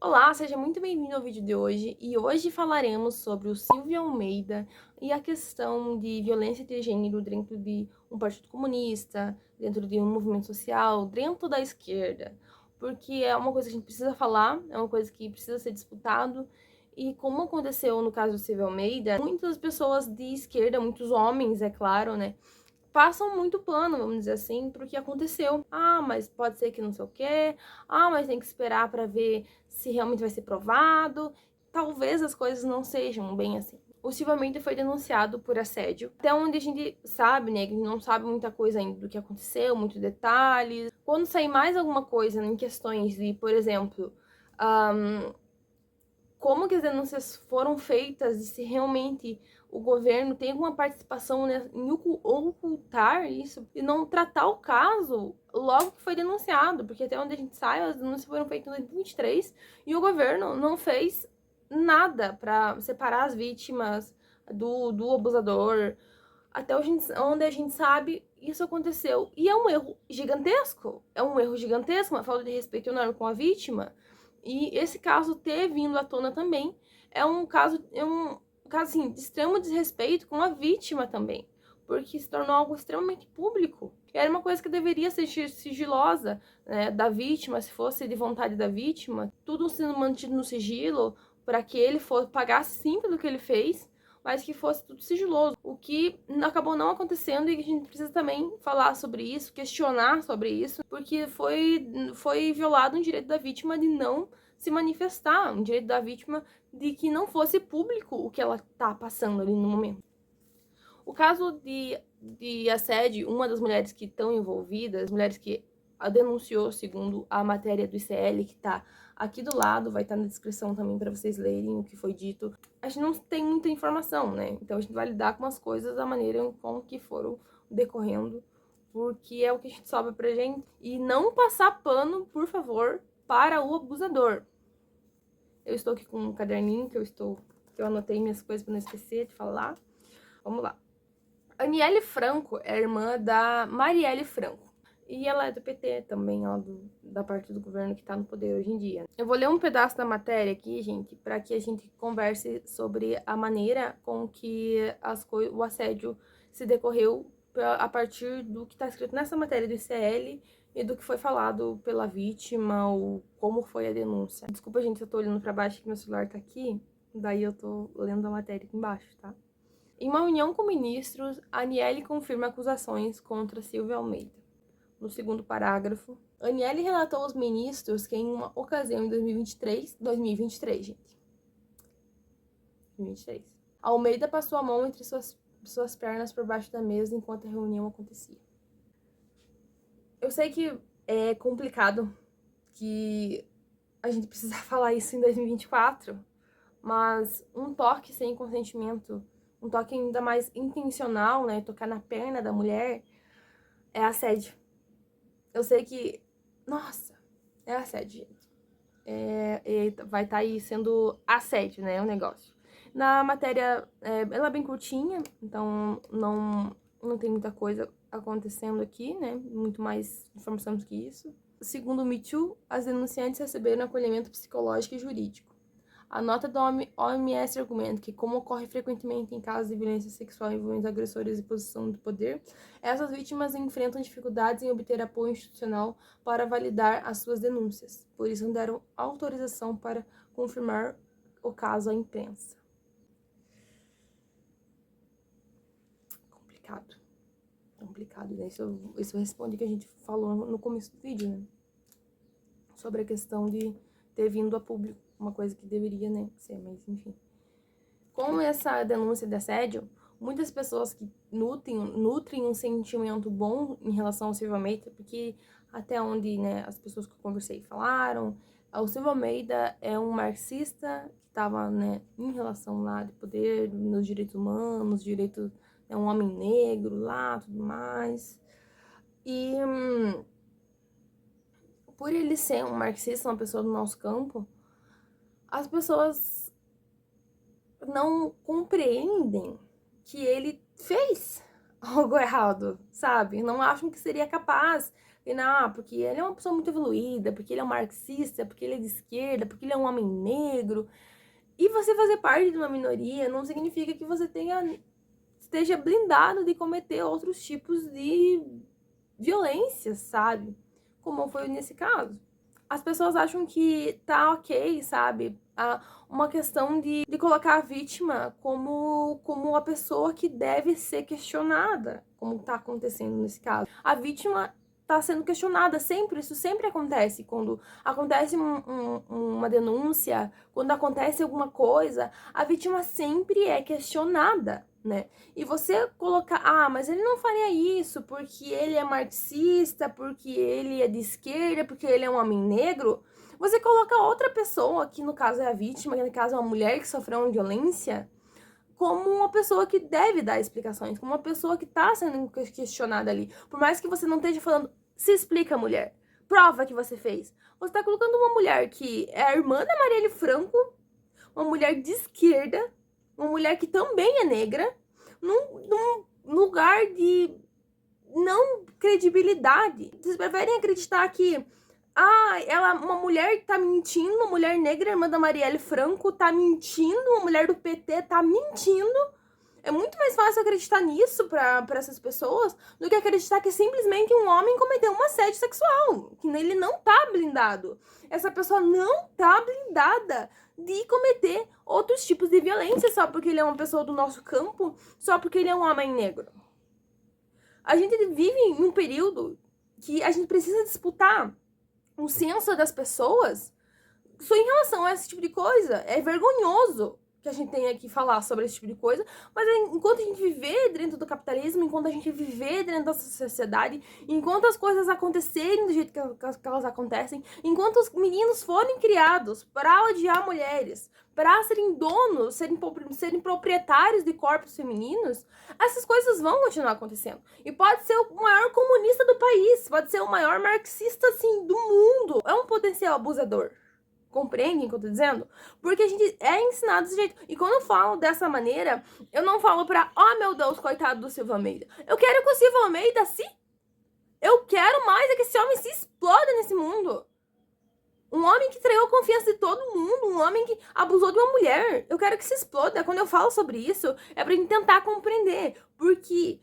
Olá, seja muito bem-vindo ao vídeo de hoje e hoje falaremos sobre o Silvio Almeida e a questão de violência de gênero dentro de um partido comunista, dentro de um movimento social, dentro da esquerda, porque é uma coisa que a gente precisa falar, é uma coisa que precisa ser disputado e como aconteceu no caso do Silvio Almeida, muitas pessoas de esquerda, muitos homens, é claro, né, passam muito pano, vamos dizer assim, pro que aconteceu. Ah, mas pode ser que não sei o quê. Ah, mas tem que esperar para ver se realmente vai ser provado. Talvez as coisas não sejam bem assim. O Silvio Almeida foi denunciado por assédio. Até onde a gente sabe, né, que a gente não sabe muita coisa ainda do que aconteceu, muitos detalhes. Quando sair mais alguma coisa em questões de, por exemplo, como que as denúncias foram feitas e se realmente o governo tem alguma participação em ocultar isso e não tratar o caso logo que foi denunciado, porque até onde a gente sai, as denúncias foram feitas em 2023 e o governo não fez nada para separar as vítimas do abusador. Até onde a gente sabe, isso aconteceu. E é um erro gigantesco. É um erro gigantesco, uma falta de respeito enorme com a vítima. E esse caso ter vindo à tona também é um caso assim, de extremo desrespeito com a vítima também, porque se tornou algo extremamente público. Era uma coisa que deveria ser sigilosa, né, da vítima, se fosse de vontade da vítima, tudo sendo mantido no sigilo para que ele pagasse sim pelo que ele fez, mas que fosse tudo sigiloso. O que acabou não acontecendo e que a gente precisa também falar sobre isso, questionar sobre isso, porque foi violado um direito da vítima de não se manifestar, um direito da vítima de que não fosse público o que ela tá passando ali no momento. O caso de assédio, uma das mulheres que estão envolvidas, mulheres que a denunciou, segundo a matéria do ICL, que tá aqui do lado, vai estar na descrição também para vocês lerem o que foi dito. A gente não tem muita informação, né? Então a gente vai lidar com as coisas da maneira como que foram decorrendo, porque é o que a gente sobra pra gente. E não passar pano, por favor, para o abusador. Eu estou aqui com um caderninho que eu anotei minhas coisas para não esquecer de falar. Vamos lá. Aniele Franco é irmã da Marielle Franco. E ela é do PT também, ela da parte do governo que tá no poder hoje em dia. Eu vou ler um pedaço da matéria aqui, gente, para que a gente converse sobre a maneira com que o assédio se decorreu a partir do que tá escrito nessa matéria do ICL e do que foi falado pela vítima ou como foi a denúncia. Desculpa, gente, eu tô olhando para baixo que meu celular tá aqui, daí eu tô lendo a matéria aqui embaixo, tá? Em uma reunião com ministros, Aniele confirma acusações contra Silvio Almeida. No segundo parágrafo, Aniele relatou aos ministros que em uma ocasião em 2023, gente. 2023. Almeida passou a mão entre suas pernas por baixo da mesa enquanto a reunião acontecia. Eu sei que é complicado, que a gente precisa falar isso em 2024, mas um toque sem consentimento, um toque ainda mais intencional, né, tocar na perna da mulher, é assédio. Eu sei que, nossa, é assédio, gente. Vai estar aí sendo assédio, né, o negócio. Na matéria, ela é bem curtinha, então não tem muita coisa acontecendo aqui, né, muito mais informação do que isso. Segundo o Me Too, as denunciantes receberam acolhimento psicológico e jurídico. A nota da OMS argumenta que, como ocorre frequentemente em casos de violência sexual envolvendo agressores em posição de poder, essas vítimas enfrentam dificuldades em obter apoio institucional para validar as suas denúncias. Por isso, não deram autorização para confirmar o caso à imprensa. Complicado. Complicado, né? Isso responde o que a gente falou no começo do vídeo, né? Sobre a questão de ter vindo a público. Uma coisa que deveria, né, ser, mas enfim. Com essa denúncia de assédio, muitas pessoas que nutrem um sentimento bom em relação ao Silvio Almeida, porque até onde, né, as pessoas que eu conversei falaram, o Silvio Almeida é um marxista que estava, né, em relação lá de poder, nos direitos humanos, direitos, é um homem negro lá, tudo mais. E por ele ser um marxista, uma pessoa do nosso campo, as pessoas não compreendem que ele fez algo errado, sabe? Não acham que seria capaz, E não, porque ele é uma pessoa muito evoluída, porque ele é um marxista, porque ele é de esquerda, porque ele é um homem negro. E você fazer parte de uma minoria não significa que você esteja blindado de cometer outros tipos de violência, sabe? Como foi nesse caso. As pessoas acham que tá ok, sabe? Uma questão de colocar a vítima como a pessoa que deve ser questionada, como tá acontecendo nesse caso. A vítima tá sendo questionada sempre, isso sempre acontece. Quando acontece uma denúncia, quando acontece alguma coisa, a vítima sempre é questionada, né? E você colocar, mas ele não faria isso porque ele é marxista, porque ele é de esquerda, porque ele é um homem negro. Você coloca outra pessoa, que no caso é a vítima, que no caso é uma mulher que sofreu uma violência, como uma pessoa que deve dar explicações, como uma pessoa que tá sendo questionada ali. Por mais que você não esteja falando, se explica, mulher, prova que você fez. Você tá colocando uma mulher que é a irmã da Marielle Franco, uma mulher de esquerda, uma mulher que também é negra, num lugar de não credibilidade. Vocês preferem acreditar que uma mulher tá mentindo, uma mulher negra, irmã da Marielle Franco, tá mentindo, uma mulher do PT tá mentindo. É muito mais fácil acreditar nisso pra essas pessoas do que acreditar que simplesmente um homem cometeu um assédio sexual, que ele não tá blindado. Essa pessoa não tá blindada de cometer outros tipos de violência só porque ele é uma pessoa do nosso campo, só porque ele é um homem negro. A gente vive em um período que a gente precisa disputar o senso das pessoas só em relação a esse tipo de coisa. É vergonhoso que a gente tenha que falar sobre esse tipo de coisa, mas enquanto a gente viver dentro do capitalismo, enquanto a gente viver dentro dessa sociedade, enquanto as coisas acontecerem do jeito que elas acontecem, enquanto os meninos forem criados para odiar mulheres, para serem donos, serem proprietários de corpos femininos, essas coisas vão continuar acontecendo. E pode ser o maior comunista do país, pode ser o maior marxista, assim, do mundo. É um potencial abusador. Compreendem o que eu tô dizendo? Porque a gente é ensinado desse jeito. E quando eu falo dessa maneira, eu não falo pra, meu Deus, coitado do Silvio Almeida. Eu quero que o Silvio Almeida Eu quero mais é que esse homem se exploda nesse mundo. Um homem que traiu a confiança de todo mundo, um homem que abusou de uma mulher. Eu quero que se exploda. Quando eu falo sobre isso, é pra gente tentar compreender. Porque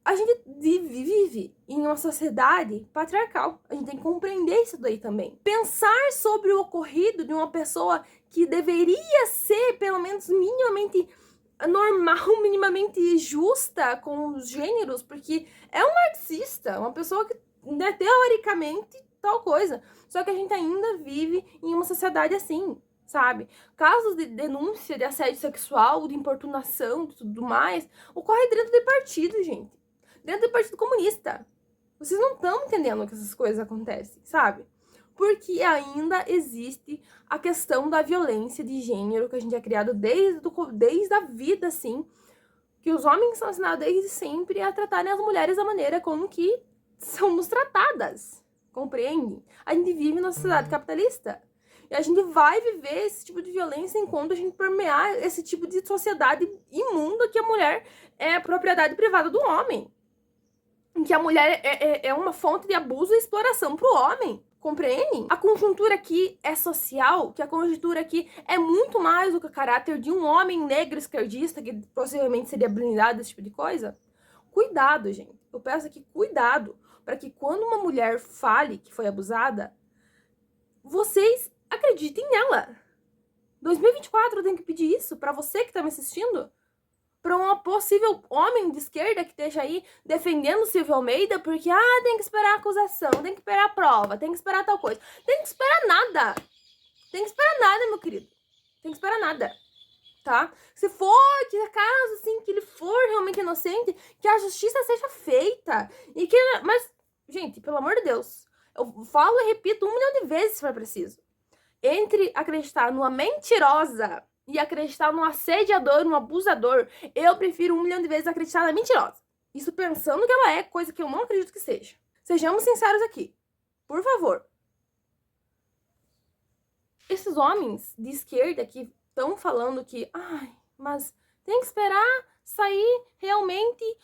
a gente vive em uma sociedade patriarcal. A gente tem que compreender isso daí também. Pensar sobre o ocorrido de uma pessoa que deveria ser, pelo menos, minimamente normal, minimamente justa com os gêneros, porque é um marxista, uma pessoa que, né, teoricamente, tal coisa. Só que a gente ainda vive em uma sociedade assim, sabe? Casos de denúncia de assédio sexual, de importunação, de tudo mais, ocorre dentro de partido, gente. Dentro do Partido Comunista. Vocês não estão entendendo que essas coisas acontecem, sabe? Porque ainda existe a questão da violência de gênero que a gente é criado desde a vida, assim, que os homens são ensinados desde sempre a tratarem as mulheres da maneira como que somos tratadas. Compreende? A gente vive numa sociedade capitalista. E a gente vai viver esse tipo de violência enquanto a gente permear esse tipo de sociedade imunda que a mulher é propriedade privada do homem. Em que a mulher é uma fonte de abuso e exploração pro homem. Compreendem? A conjuntura aqui é social, que a conjuntura aqui é muito mais do que o caráter de um homem negro esquerdista, que possivelmente seria blindado desse tipo de coisa. Cuidado, gente. Eu peço aqui cuidado, para que quando uma mulher fale que foi abusada, vocês acreditem nela. 2024 eu tenho que pedir isso para você que tá me assistindo? Para um possível homem de esquerda que esteja aí defendendo o Silvio Almeida, porque, tem que esperar a acusação, tem que esperar a prova, tem que esperar tal coisa. Tem que esperar nada. Tem que esperar nada, meu querido. Tem que esperar nada, tá? Se for, que caso, assim, que ele for realmente inocente, que a justiça seja feita. Mas, gente, pelo amor de Deus, eu falo e repito 1 milhão de vezes se for preciso. Entre acreditar numa mentirosa e acreditar num assediador, num abusador, eu prefiro 1 milhão de vezes acreditar na mentirosa. Isso pensando que ela é, coisa que eu não acredito que seja. Sejamos sinceros aqui. Por favor. Esses homens de esquerda que estão falando que, mas Tem que esperar sair realmente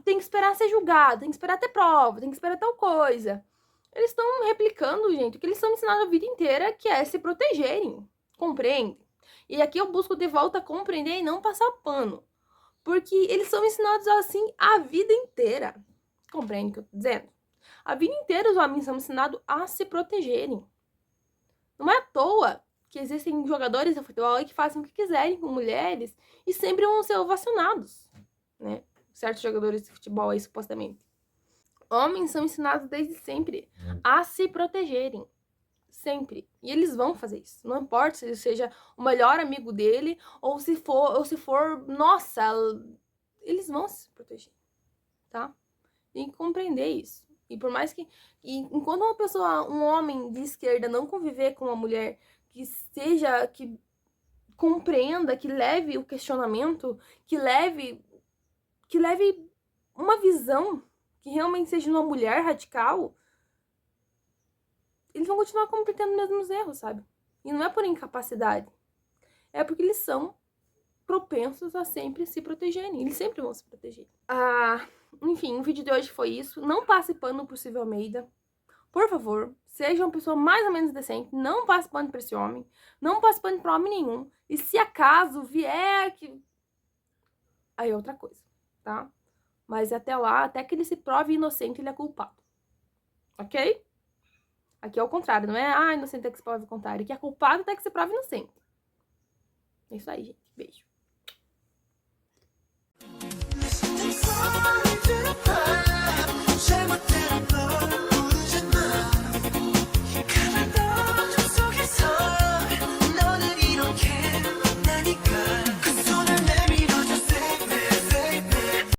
tem que esperar ser julgado, tem que esperar ter prova, tem que esperar tal coisa. Eles estão replicando, gente, o que eles são ensinados a vida inteira, que é se protegerem. Compreende? E aqui eu busco de volta compreender e não passar pano. Porque eles são ensinados assim a vida inteira. Compreende o que eu tô dizendo? A vida inteira os homens são ensinados a se protegerem. Não é à toa que existem jogadores de futebol que fazem o que quiserem com mulheres e sempre vão ser ovacionados, né? Certos jogadores de futebol aí, supostamente. Homens são ensinados desde sempre a se protegerem. Sempre. E eles vão fazer isso. Não importa se ele seja o melhor amigo dele ou se for, nossa, eles vão se proteger, tá? Tem que compreender isso. E por mais que enquanto uma pessoa, um homem de esquerda não conviver com uma mulher que compreenda, que leve o questionamento, que leve uma visão, que realmente seja uma mulher radical, eles vão continuar cometendo os mesmos erros, sabe? E não é por incapacidade. É porque eles são propensos a sempre se protegerem. Eles sempre vão se proteger. Enfim, o vídeo de hoje foi isso. Não passe pano pro Silvio Almeida. Por favor, seja uma pessoa mais ou menos decente. Não passe pano pra esse homem. Não passe pano pra homem nenhum. E se acaso vier que... aí é outra coisa, tá? Mas até lá, até que ele se prove inocente, ele é culpado. Ok? Aqui é o contrário, não é inocente até que se prove o contrário. Aqui é culpado até que se prove inocente. É isso aí, gente. Beijo.